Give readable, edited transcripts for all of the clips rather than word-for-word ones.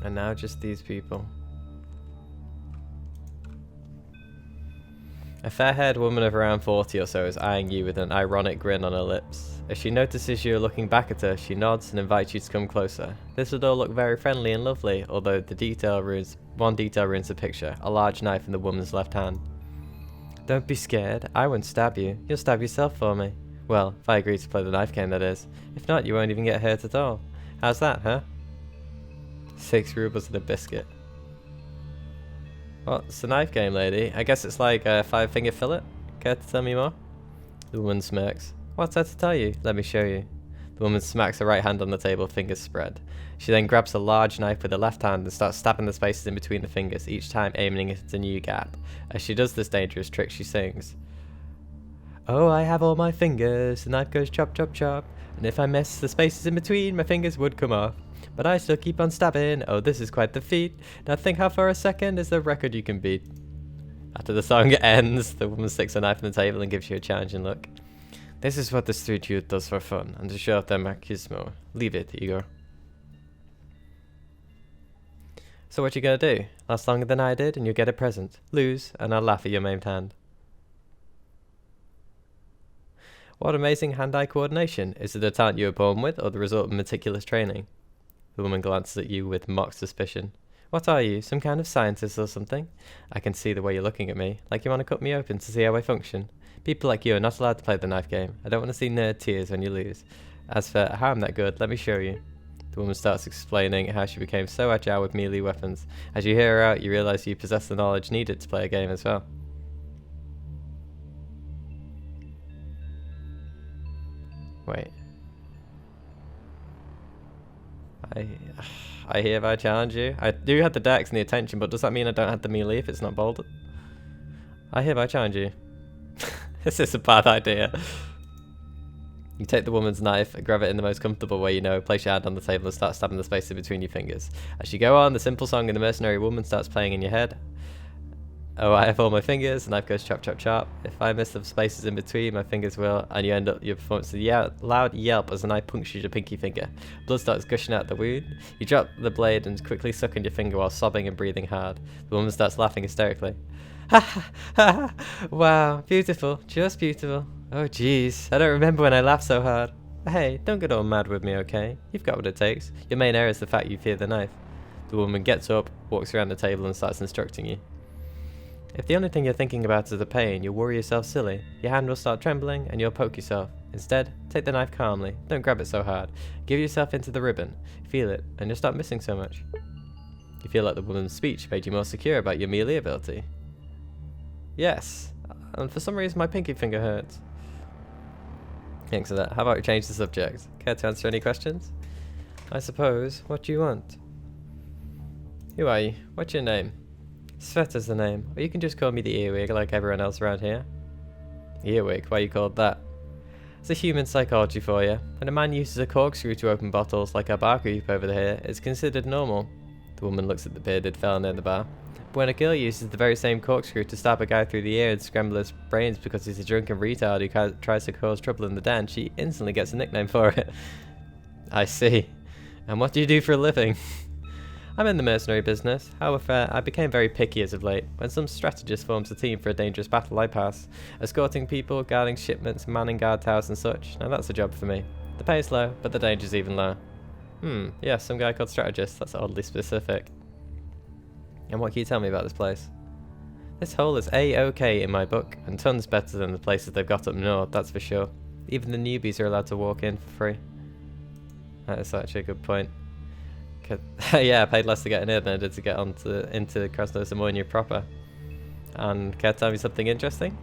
And now just these people. A fair-haired woman of around 40 or so is eyeing you with an ironic grin on her lips. As she notices you are looking back at her, she nods and invites you to come closer. This would all look very friendly and lovely, although one detail ruins the picture, a large knife in the woman's left hand. Don't be scared, I won't stab you. You'll stab yourself for me. Well, if I agree to play the knife game, that is. If not, you won't even get hurt at all. How's that, huh? 6 rubles and a biscuit. Well, it's a knife game, lady. I guess it's like a 5-finger fillet. Care to tell me more? The woman smirks. What's there to tell you? Let me show you. The woman smacks her right hand on the table, fingers spread. She then grabs a large knife with her left hand and starts stabbing the spaces in between the fingers, each time aiming at a new gap. As she does this dangerous trick, she sings. Oh, I have all my fingers, the knife goes chop chop chop, and if I miss the spaces in between, my fingers would come off. But I still keep on stabbing, oh this is quite the feat. Now think how for a second is the record you can beat. After the song ends, the woman sticks a knife on the table and gives you a challenging look. This is what the street youth does for fun, and to show off their machismo. Leave it, Igor. So what you gonna do? Last longer than I did and you'll get a present. Lose, and I'll laugh at your maimed hand. What amazing hand-eye coordination. Is it a talent you were born with, or the result of meticulous training? The woman glances at you with mock suspicion. What are you, some kind of scientist or something? I can see the way you're looking at me, like you want to cut me open to see how I function. People like you are not allowed to play the knife game. I don't want to see nerd tears when you lose. As for how I'm that good, let me show you. The woman starts explaining how she became so agile with melee weapons. As you hear her out, you realise you possess the knowledge needed to play a game as well. Wait. I hereby challenge you. I do have the dex and the attention, but does that mean I don't have the melee if it's not bolded? I hereby challenge you. This is a bad idea. You take the woman's knife, grab it in the most comfortable way you know, place your hand on the table and start stabbing the space in between your fingers. As you go on, the simple song in the mercenary woman starts playing in your head. Oh, I have all my fingers, the knife goes chop chop chop. If I miss the spaces in between, my fingers will, and you end up your performance with a loud yelp as the knife punctures your pinky finger. Blood starts gushing out the wound. You drop the blade and quickly suck on your finger while sobbing and breathing hard. The woman starts laughing hysterically. Ha ha ha! Wow, beautiful, just beautiful. Oh jeez, I don't remember when I laughed so hard. Hey, don't get all mad with me, okay? You've got what it takes. Your main error is the fact you fear the knife. The woman gets up, walks around the table and starts instructing you. If the only thing you're thinking about is the pain, you'll worry yourself silly. Your hand will start trembling and you'll poke yourself. Instead, take the knife calmly. Don't grab it so hard. Give yourself into the ribbon. Feel it, and you'll stop missing so much. You feel like the woman's speech made you more secure about your melee ability. Yes, and for some reason my pinky finger hurts. Thanks for that. How about we change the subject? Care to answer any questions? I suppose. What do you want? Who are you? What's your name? Sveta's the name, or you can just call me the earwig like everyone else around here. Earwig? Why are you called that? It's a human psychology for you. When a man uses a corkscrew to open bottles like our bar group over here, it's considered normal. The woman looks at the bearded fella near the bar. But when a girl uses the very same corkscrew to stab a guy through the ear and scramble his brains because he's a drunken retard who tries to cause trouble in the den, she instantly gets a nickname for it. I see. And what do you do for a living? I'm in the mercenary business. However, I became very picky as of late. When some strategist forms a team for a dangerous battle, I pass. Escorting people, guarding shipments, manning guard towers and such. Now that's a job for me. The pay is low, but the danger's even lower. Yeah, some guy called strategist. That's oddly specific. And what can you tell me about this place? This hole is A-OK in my book, and tons better than the places they've got up north, that's for sure. Even the newbies are allowed to walk in for free. That is actually a good point. Yeah, I paid less to get in here than I did to get into Krasnozamoynia proper. And can I tell me something interesting?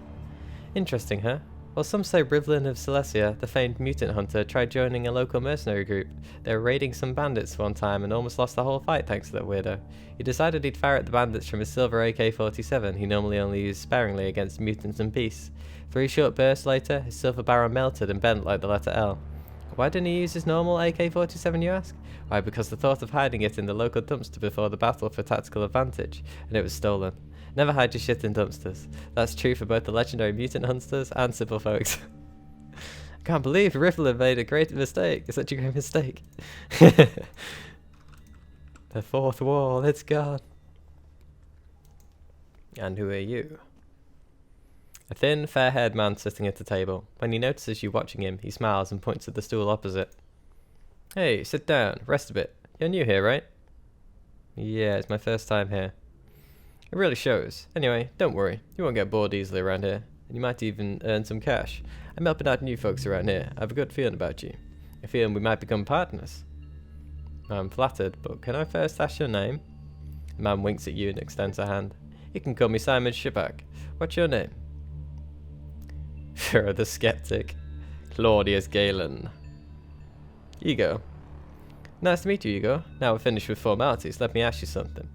Interesting, huh? Well, some say Rivlin of Silesia, the famed mutant hunter, tried joining a local mercenary group. They were raiding some bandits one time and almost lost the whole fight thanks to that weirdo. He decided he'd fire at the bandits from his silver AK-47 he normally only used sparingly against mutants and beasts. 3 short bursts later, his silver barrel melted and bent like the letter L. Why didn't he use his normal AK-47, you ask? Why, because the thought of hiding it in the local dumpster before the battle for tactical advantage, and it was stolen. Never hide your shit in dumpsters. That's true for both the legendary mutant hunters and simple folks. I can't believe Riffler made a great mistake. It's such a great mistake. The fourth wall, it's gone. And who are you? A thin, fair-haired man sitting at a table. When he notices you watching him, he smiles and points at the stool opposite. Hey, sit down, rest a bit. You're new here, right? Yeah, it's my first time here. It really shows. Anyway, don't worry, you won't get bored easily around here, and you might even earn some cash. I'm helping out new folks around here. I have a good feeling about you. A feeling we might become partners. I'm flattered, but can I first ask your name? The man winks at you and extends a hand. You can call me Simon Shibak. What's your name? Führer the Skeptic. Claudius Galen. Ego. Nice to meet you, Ego. Now we're finished with formalities, let me ask you something.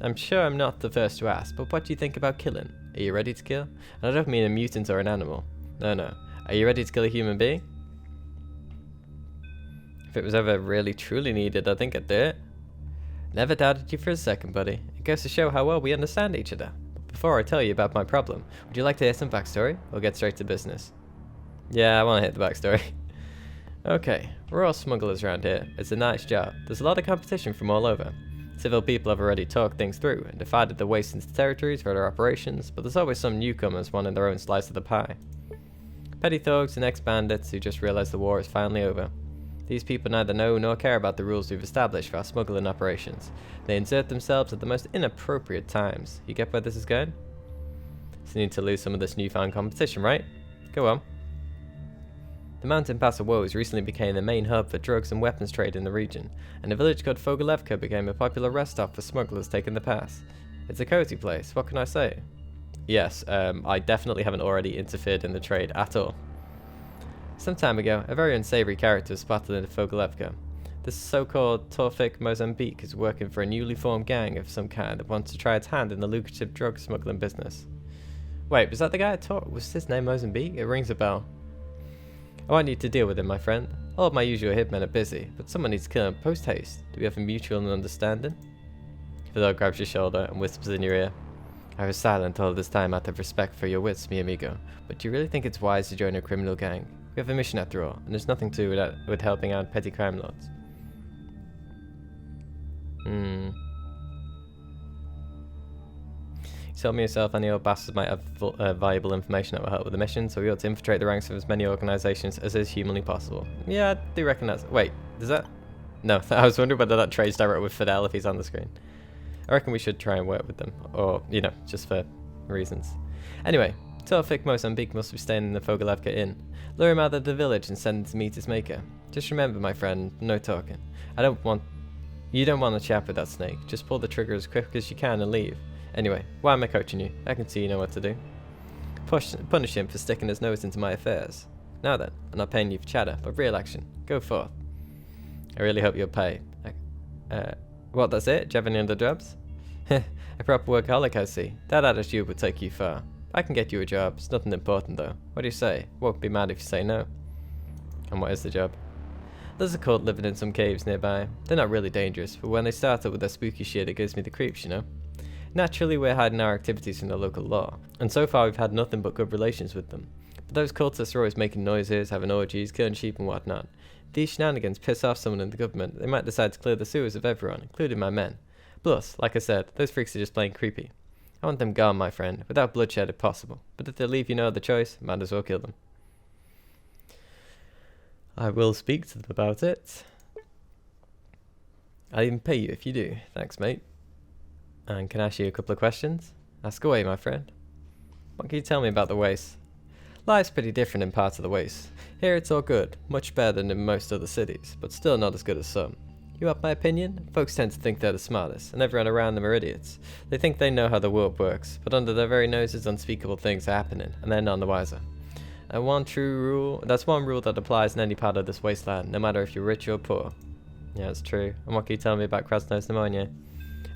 I'm sure I'm not the first to ask, but what do you think about killing? Are you ready to kill? And I don't mean a mutant or an animal. No. Are you ready to kill a human being? If it was ever really truly needed, I think I'd do it. Never doubted you for a second, buddy. It goes to show how well we understand each other. But before I tell you about my problem, would you like to hear some backstory? We'll get straight to business. Yeah, I want to hit the backstory. Okay, we're all smugglers around here. It's a nice job. There's a lot of competition from all over. Civil people have already talked things through and divided the waste into territories for their operations, but there's always some newcomers wanting their own slice of the pie. Petty thugs and ex-bandits who just realize the war is finally over. These people neither know nor care about the rules we've established for our smuggling operations. They insert themselves at the most inappropriate times. You get where this is going? So you need to lose some of this newfound competition, right? Go on. The mountain pass of Woes recently became the main hub for drugs and weapons trade in the region, and a village called Fogolevka became a popular rest stop for smugglers taking the pass. It's a cozy place, what can I say? Yes, I definitely haven't already interfered in the trade at all. Some time ago, a very unsavory character was spotted in Fogolevka. This so-called Torfik Mozambique is working for a newly formed gang of some kind that wants to try its hand in the lucrative drug smuggling business. Wait, was that the guy I talked? Was his name Mozambique? It rings a bell. I want you to deal with him, my friend. All of my usual hitmen are busy, but someone needs to kill him post-haste. Do we have a mutual understanding? The dog grabs your shoulder and whispers in your ear. I was silent all this time out of respect for your wits, mi amigo, but do you really think it's wise to join a criminal gang? We have a mission after all, and there's nothing to it with helping out petty crime lords. You told me yourself any old bastards might have valuable information that will help with the mission, so we ought to infiltrate the ranks of as many organisations as is humanly possible. Yeah, I do reckon that's... Wait, does that... No, I was wondering whether that trades direct with Fidel if he's on the screen. I reckon we should try and work with them, or, you know, just for reasons. Anyway, Torfik Mozambique must be staying in the Fogolevka Inn. Lure him out of the village and send him to meet his maker. Just remember, my friend, no talking. You don't want to chat with that snake. Just pull the trigger as quick as you can and leave. Anyway, why am I coaching you? I can see you know what to do. Punish him for sticking his nose into my affairs. Now then, I'm not paying you for chatter, but real action. Go forth. I really hope you'll pay. What, that's it? Do you have any other jobs? A proper workaholic, I see. That attitude would take you far. I can get you a job. It's nothing important, though. What do you say? Won't be mad if you say no. And what is the job? There's a cult living in some caves nearby. They're not really dangerous, but when they start up with their spooky shit, it gives me the creeps, you know? Naturally, we're hiding our activities from the local law, and so far we've had nothing but good relations with them. But those cultists are always making noises, having orgies, killing sheep and whatnot. If these shenanigans piss off someone in the government, they might decide to clear the sewers of everyone, including my men. Plus, like I said, those freaks are just plain creepy. I want them gone, my friend, without bloodshed if possible, but if they leave you no other choice, might as well kill them. I will speak to them about it. I'll even pay you if you do. Thanks, mate. And can I ask you a couple of questions? Ask away, my friend. What can you tell me about the Waste? Life's pretty different in parts of the Waste. Here it's all good, much better than in most other cities, but still not as good as some. You want my opinion? Folks tend to think they're the smartest, and everyone around them are idiots. They think they know how the world works, but under their very noses unspeakable things are happening, and they're none the wiser. And that's one rule that applies in any part of this wasteland, no matter if you're rich or poor. Yeah, it's true. And what can you tell me about Krasno's pneumonia?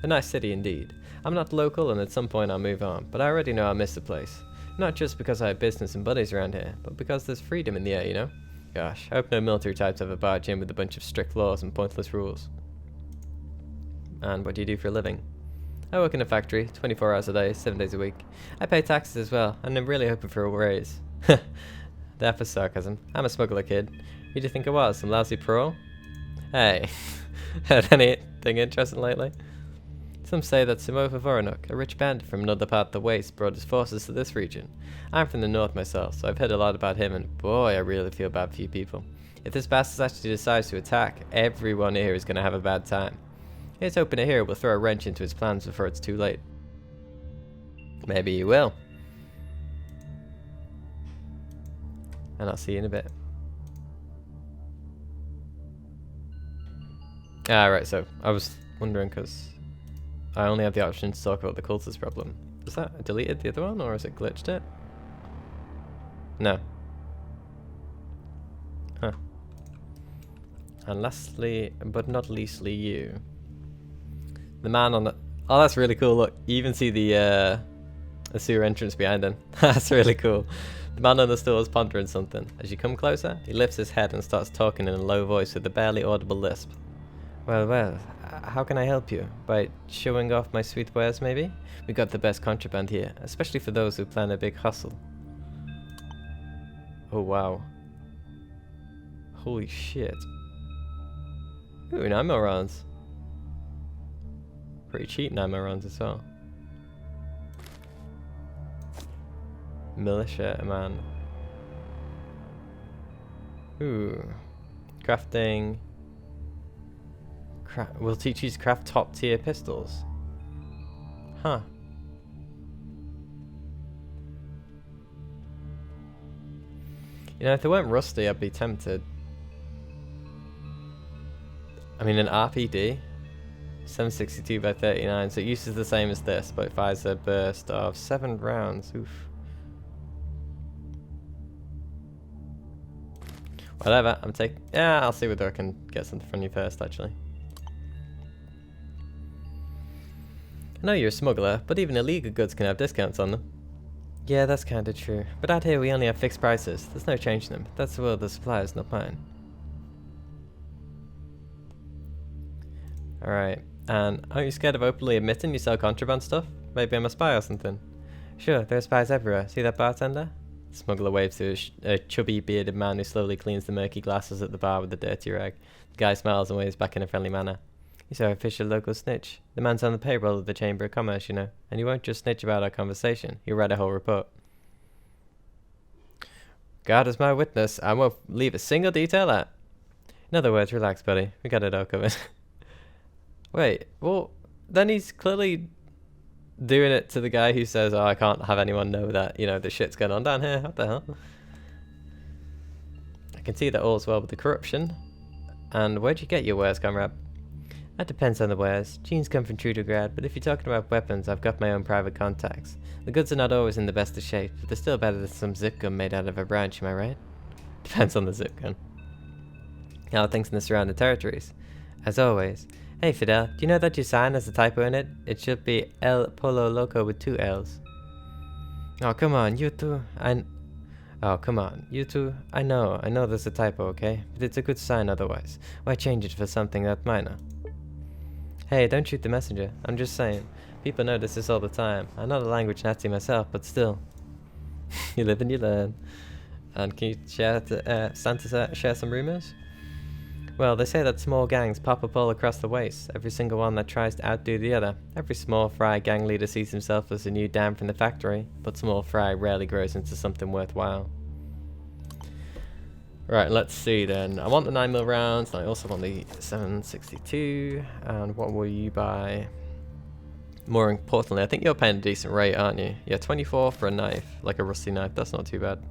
A nice city indeed. I'm not local and at some point I'll move on, but I already know I miss the place. Not just because I have business and buddies around here, but because there's freedom in the air, you know? Gosh, I hope no military types ever barge in with a bunch of strict laws and pointless rules. And what do you do for a living? I work in a factory, 24 hours a day, 7 days a week. I pay taxes as well, and I'm really hoping for a raise. That for sarcasm. I'm a smuggler kid. Who do you think I was, some lousy pro? Hey, heard any anything interesting lately? Some say that Simova Voronok, a rich bandit from another part of the Waste, brought his forces to this region. I'm from the north myself, so I've heard a lot about him, and boy, I really feel bad for you people. If this bastard actually decides to attack, everyone here is going to have a bad time. Here's hoping a hero will throw a wrench into his plans before it's too late. Maybe he will. And I'll see you in a bit. Ah, right, so I was wondering because I only have the option to talk about the cultist problem. Was that deleted the other one, or has it glitched it? No. Huh. And lastly, but not leastly, you. The man on the... Oh, that's really cool. Look, you even see the sewer entrance behind him. That's really cool. The man on the stool is pondering something. As you come closer, he lifts his head and starts talking in a low voice with a barely audible lisp. Well, how can I help you? By showing off my sweet wares, maybe? We got the best contraband here, especially for those who plan a big hustle. Oh, wow. Holy shit. Ooh, Namo rounds. Pretty cheap Namo rounds as well. Militia, man. Ooh. Crafting. We'll teach you to craft top tier pistols. Huh. You know, if they weren't rusty, I'd be tempted. I mean, an RPD, 762 by 39, so it uses the same as this, but it fires a burst of 7 rounds. Oof. Whatever, I'm taking... Yeah, I'll see whether I can get something from you first, actually. I know you're a smuggler, but even illegal goods can have discounts on them. Yeah, that's kinda true. But out here we only have fixed prices. There's no change in them. That's the will of the suppliers, not mine. Alright, and aren't you scared of openly admitting you sell contraband stuff? Maybe I'm a spy or something. Sure, there are spies everywhere. See that bartender? The smuggler waves to a chubby bearded man who slowly cleans the murky glasses at the bar with a dirty rag. The guy smiles and waves back in a friendly manner. He's our official local snitch. The man's on the payroll of the Chamber of Commerce, you know. And he won't just snitch about our conversation. He'll write a whole report. God is my witness. I won't leave a single detail out. In other words, relax, buddy. We got it all covered. Wait, well, then he's clearly doing it to the guy who says, oh, I can't have anyone know that, you know, the shit's going on down here. What the hell? I can see that all's well with the corruption. And where'd you get your wares, comrade? That depends on the wares. Jeans come from Trudograd, but if you're talking about weapons, I've got my own private contacts. The goods are not always in the best of shape, but they're still better than some zip gun made out of a branch, am I right? Depends on the zip gun. How are things in the surrounding territories? As always. Hey Fidel, do you know that your sign has a typo in it? It should be El Polo Loco with 2 L's. Oh, come on, you two. Oh, come on, you two. I know there's a typo, okay? But it's a good sign otherwise. Why change it for something that minor? Hey, don't shoot the messenger. I'm just saying. People notice this all the time. I'm not a language Nazi myself, but still. You live and you learn. And can you share Santa share some rumors? Well, they say that small gangs pop up all across the Waste, every single one that tries to outdo the other. Every small fry gang leader sees himself as a new dam from the factory, but small fry rarely grows into something worthwhile. Right, let's see then. I want the 9mm rounds, and I also want the 762. And what will you buy? More importantly, I think you're paying a decent rate, aren't you? Yeah, 24 for a knife, like a rusty knife. That's not too bad.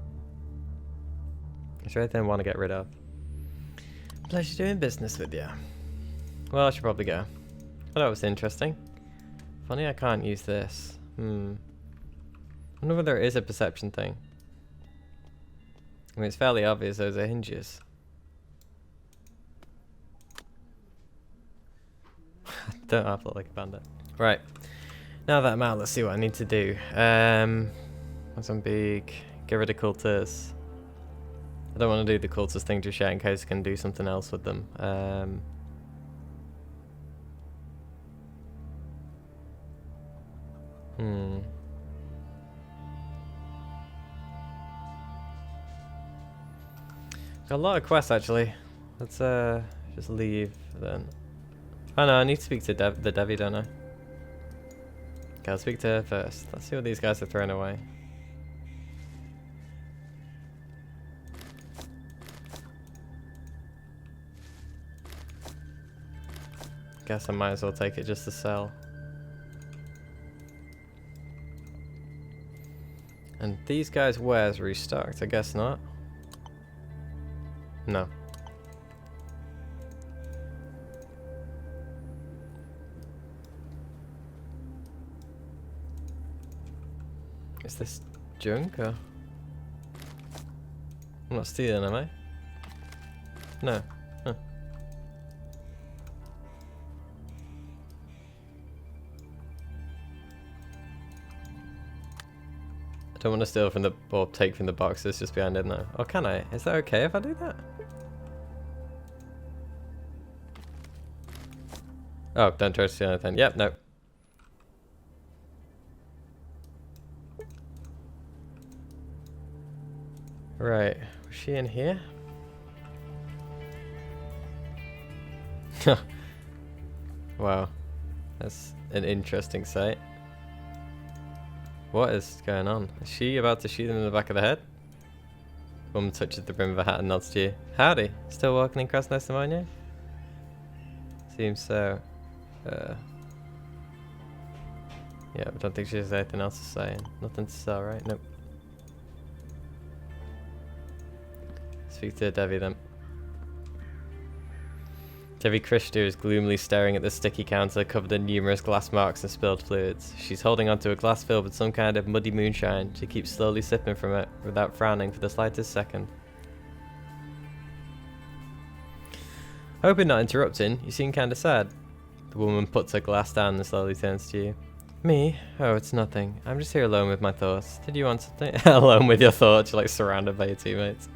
Is there anything I want to get rid of? Pleasure doing business with you. Well, I should probably go. Well, that was interesting. Funny I can't use this. I wonder whether there is a perception thing. I mean, it's fairly obvious those are hinges. Don't have to look like a bandit. Right. Now that I'm out, let's see what I need to do. Mozambique. Get rid of cultists. I don't want to do the cultist thing just yet in case I can do something else with them. Got a lot of quests actually. Let's just leave then. Oh no, I need to speak to the Devi, don't I? Okay, I'll speak to her first. Let's see what these guys are throwing away. Guess I might as well take it just to sell. And these guys' wares restocked? I guess not. No. Is this junk or? I'm not stealing, am I? No. Huh. I don't want to steal from the, or take from the boxes just behind it, no. Or can I? Is that okay if I do that? Oh, don't try to steal anything. Yep, nope. Right, was she in here? Wow, that's an interesting sight. What is going on? Is she about to shoot him in the back of the head? Woman touches the brim of her hat and nods to you. Howdy, still walking in Krasnostamonia? Seems so. Yeah, I don't think she has anything else to say. Nothing to sell, right? Nope. Speak to Devi then. Devi Krishtu is gloomily staring at the sticky counter covered in numerous glass marks and spilled fluids. She's holding onto a glass filled with some kind of muddy moonshine. She keeps slowly sipping from it without frowning for the slightest second. Hoping not interrupting, you seem kinda sad. The woman puts her glass down and slowly turns to you. Me? Oh, it's nothing. I'm just here alone with my thoughts. Did you want something? Alone with your thoughts, you're like surrounded by your teammates.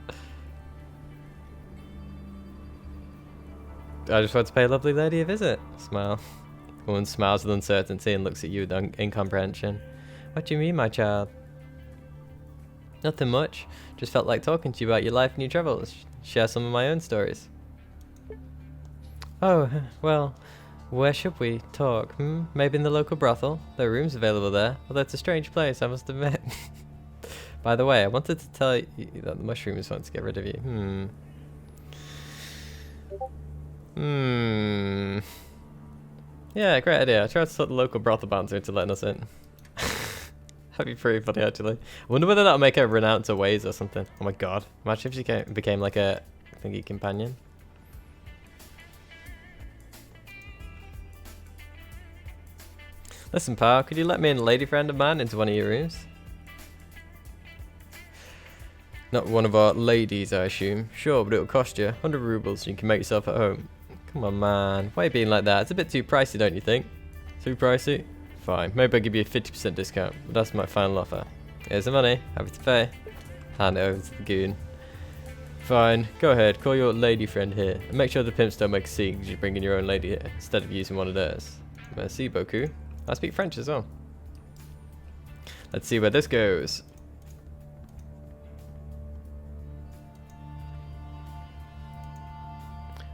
I just want to pay a lovely lady a visit. Smile. The woman smiles with uncertainty and looks at you with incomprehension. What do you mean, my child? Nothing much. Just felt like talking to you about your life and your travels. Share some of my own stories. Oh, well, where should we talk? Maybe in the local brothel? There are rooms available there. Although it's a strange place, I must admit. By the way, I wanted to tell you that the mushrooms want to get rid of you. Yeah, great idea. I tried to sort the local brothel bouncer into letting us in. That'd be pretty funny, actually. I wonder whether that'll make her renounce her ways or something. Oh my god. Imagine if she became like a thingy companion. Listen, pal, could you let me and a lady friend of mine into one of your rooms? Not one of our ladies, I assume. Sure, but it'll cost you 100 rubles and you can make yourself at home. Come on, man. Why are you being like that? It's a bit too pricey, don't you think? Too pricey? Fine. Maybe I'll give you a 50% discount, but that's my final offer. Here's the money. Happy to pay. Hand it over to the goon. Fine. Go ahead. Call your lady friend here. And make sure the pimps don't make a scene because you're bringing your own lady here instead of using one of theirs. Merci beaucoup. I speak French as well. Let's see where this goes.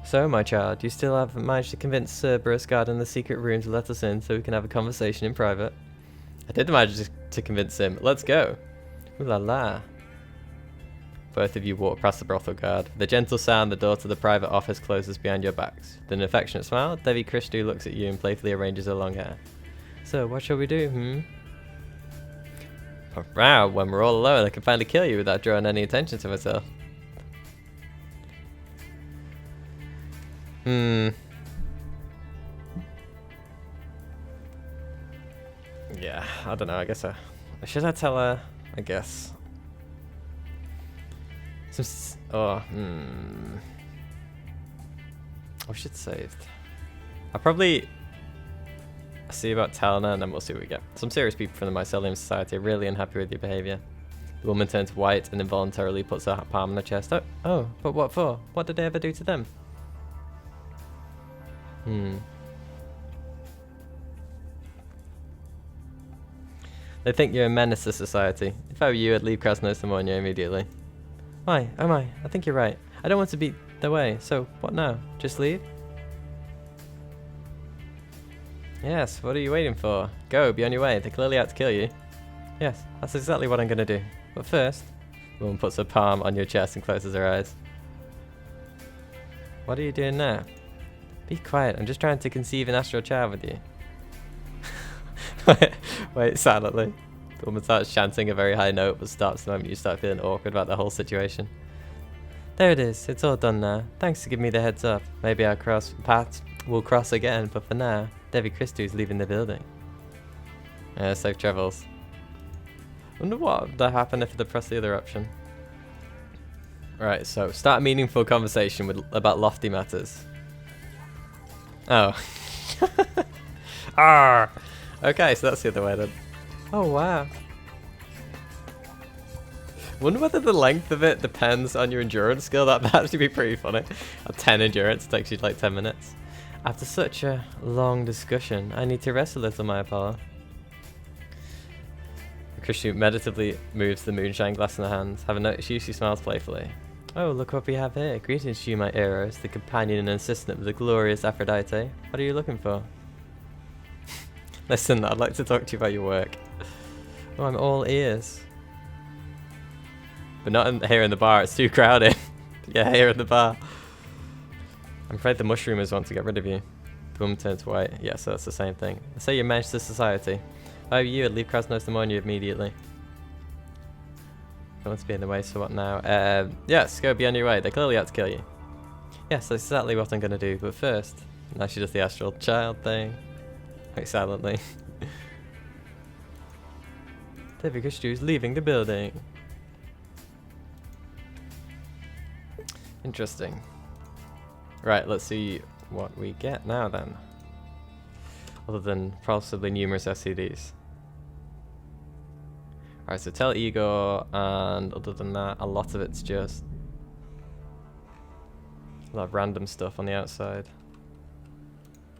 So, my child, you still haven't managed to convince Cerberus guarding the secret room to let us in so we can have a conversation in private? I did manage to convince him. Let's go. Ooh la la. Both of you walk past the brothel guard. With a gentle sound, the door to the private office closes behind your backs. With an affectionate smile, Devi Krishtu looks at you and playfully arranges her long hair. So, what shall we do, Wow, when we're all alone, I can finally kill you without drawing any attention to myself. Yeah, I don't know. I guess should I tell her? I guess. I should save. I'll probably see about telling her, and then we'll see what we get. Some serious people from the Mycelium Society are really unhappy with your behaviour. The woman turns white and involuntarily puts her palm on her chest. Oh, but what for? What did they ever do to them? They think you're a menace to society. If I were you, I'd leave Krasnostamonia immediately. Why? Oh my, I think you're right. I don't want to be their way, so what now? Just leave? Yes, what are you waiting for? Go, be on your way. They're clearly out to kill you. Yes, that's exactly what I'm gonna do. But first, the woman puts her palm on your chest and closes her eyes. What are you doing now? Be quiet, I'm just trying to conceive an astral child with you. Wait, silently. The woman starts chanting a very high note, but stops the moment you start feeling awkward about the whole situation. There it is, it's all done now. Thanks for giving me the heads up. Maybe our paths will cross again, but for now, Devi Christou is leaving the building. Safe travels. Wonder what would happen if they press the other option. Right, so start a meaningful conversation about lofty matters. Oh. Ah. Okay, so that's the other way then. Oh wow. Wonder whether the length of it depends on your endurance skill. That'd actually be pretty funny. At 10 endurance, it takes you like 10 minutes. After such a long discussion, I need to rest a little, my Apollo. Christou meditatively moves the moonshine glass in her hand. Having noticed you, she smiles playfully. Oh, look what we have here. Greetings to you, my Eros, the companion and assistant of the glorious Aphrodite. What are you looking for? Listen, I'd like to talk to you about your work. Oh, I'm all ears. But not here in the bar, it's too crowded. Yeah, here in the bar. I'm afraid the mushroomers want to get rid of you. The woman turns white. Yeah, so that's the same thing. I say you're managed to society. If I were you, I'd leave Krasnos to mourn you immediately. Don't want to be in the way, so what now? Yes, go be on your way. They're clearly out to kill you. Yes, that's exactly what I'm going to do. But first, now she does the astral child thing. Quite silently. Devi Christou is leaving the building. Interesting. Right, let's see what we get now then. Other than possibly numerous SCDs. Alright, so tell Igor, and other than that, a lot of it's just a lot of random stuff on the outside.